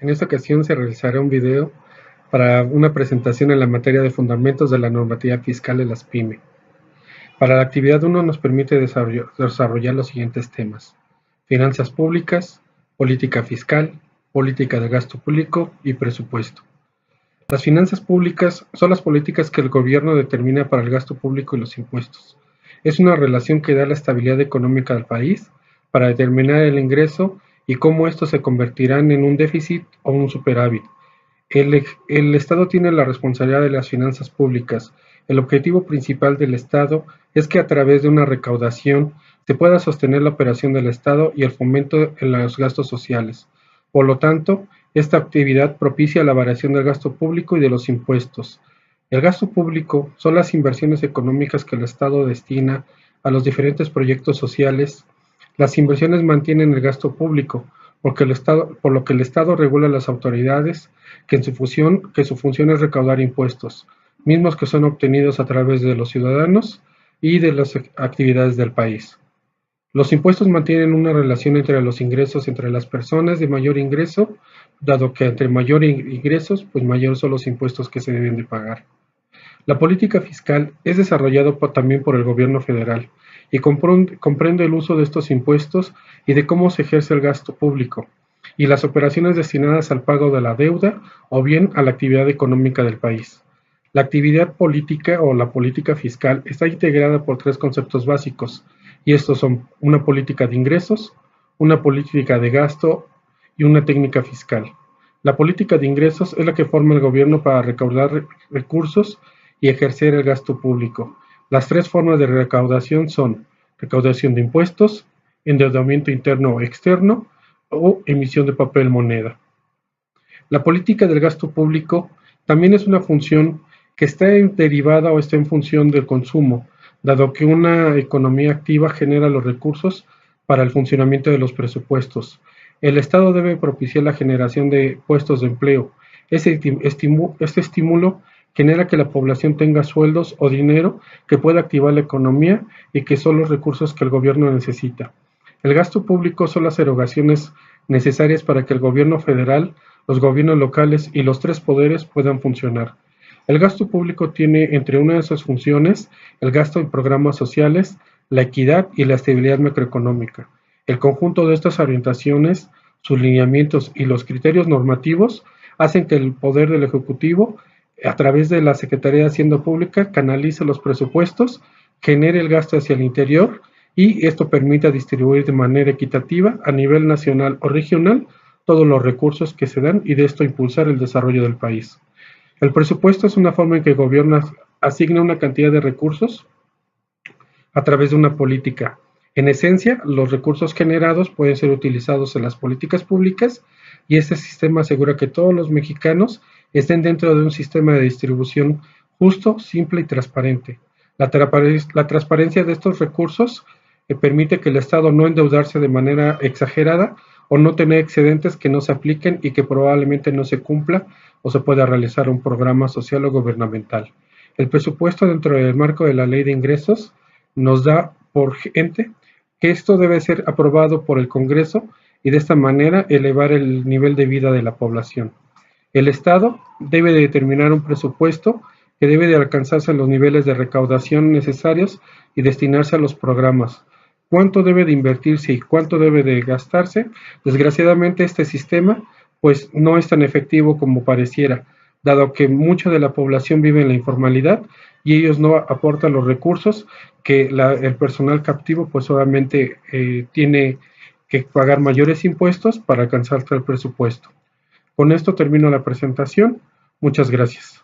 En esta ocasión se realizará un video para una presentación en la materia de fundamentos de la normativa fiscal de las PYME. Para la actividad 1 nos permite desarrollar los siguientes temas: finanzas públicas, política fiscal, política de gasto público y presupuesto. Las finanzas públicas son las políticas que el gobierno determina para el gasto público y los impuestos. Es una relación que da la estabilidad económica del país para determinar el ingreso y cómo estos se convertirán en un déficit o un superávit. El Estado tiene la responsabilidad de las finanzas públicas. El objetivo principal del Estado es que a través de una recaudación se pueda sostener la operación del Estado y el fomento en los gastos sociales. Por lo tanto, esta actividad propicia la variación del gasto público y de los impuestos. El gasto público son las inversiones económicas que el Estado destina a los diferentes proyectos sociales. Las inversiones mantienen el gasto público, por lo que el Estado regula las autoridades que su función es recaudar impuestos, mismos que son obtenidos a través de los ciudadanos y de las actividades del país. Los impuestos mantienen una relación entre los ingresos entre las personas de mayor ingreso, dado que entre mayor ingresos, pues mayores son los impuestos que se deben de pagar. La política fiscal es desarrollada también por el gobierno federal y comprende el uso de estos impuestos y de cómo se ejerce el gasto público y las operaciones destinadas al pago de la deuda o bien a la actividad económica del país. La actividad política o la política fiscal está integrada por tres conceptos básicos, y estos son una política de ingresos, una política de gasto y una técnica fiscal. La política de ingresos es la que forma el gobierno para recaudar recursos y ejercer el gasto público. Las tres formas de recaudación son recaudación de impuestos, endeudamiento interno o externo o emisión de papel moneda. La política del gasto público también es una función que está derivada o está en función del consumo, dado que una economía activa genera los recursos para el funcionamiento de los presupuestos. El Estado debe propiciar la generación de puestos de empleo. Este estímulo genera que la población tenga sueldos o dinero que pueda activar la economía y que son los recursos que el gobierno necesita. El gasto público son las erogaciones necesarias para que el gobierno federal, los gobiernos locales y los tres poderes puedan funcionar. El gasto público tiene entre una de sus funciones el gasto en programas sociales, la equidad y la estabilidad macroeconómica. El conjunto de estas orientaciones, sus lineamientos y los criterios normativos hacen que el poder del Ejecutivo, a través de la Secretaría de Hacienda Pública, canalice los presupuestos, genere el gasto hacia el interior y esto permite distribuir de manera equitativa a nivel nacional o regional todos los recursos que se dan y de esto impulsar el desarrollo del país. El presupuesto es una forma en que el gobierno asigna una cantidad de recursos a través de una política. En esencia, los recursos generados pueden ser utilizados en las políticas públicas y este sistema asegura que todos los mexicanos estén dentro de un sistema de distribución justo, simple y transparente. La transparencia de estos recursos permite que el Estado no endeudarse de manera exagerada o no tener excedentes que no se apliquen y que probablemente no se cumpla o se pueda realizar un programa social o gubernamental. El presupuesto dentro del marco de la ley de ingresos nos da por ente que esto debe ser aprobado por el Congreso y de esta manera elevar el nivel de vida de la población. El Estado debe de determinar un presupuesto que debe de alcanzarse los niveles de recaudación necesarios y destinarse a los programas. ¿Cuánto debe de invertirse y cuánto debe de gastarse? Desgraciadamente este sistema pues no es tan efectivo como pareciera, dado que mucha de la población vive en la informalidad y ellos no aportan los recursos que el personal captivo pues obviamente tiene que pagar mayores impuestos para alcanzar el presupuesto. Con esto termino la presentación. Muchas gracias.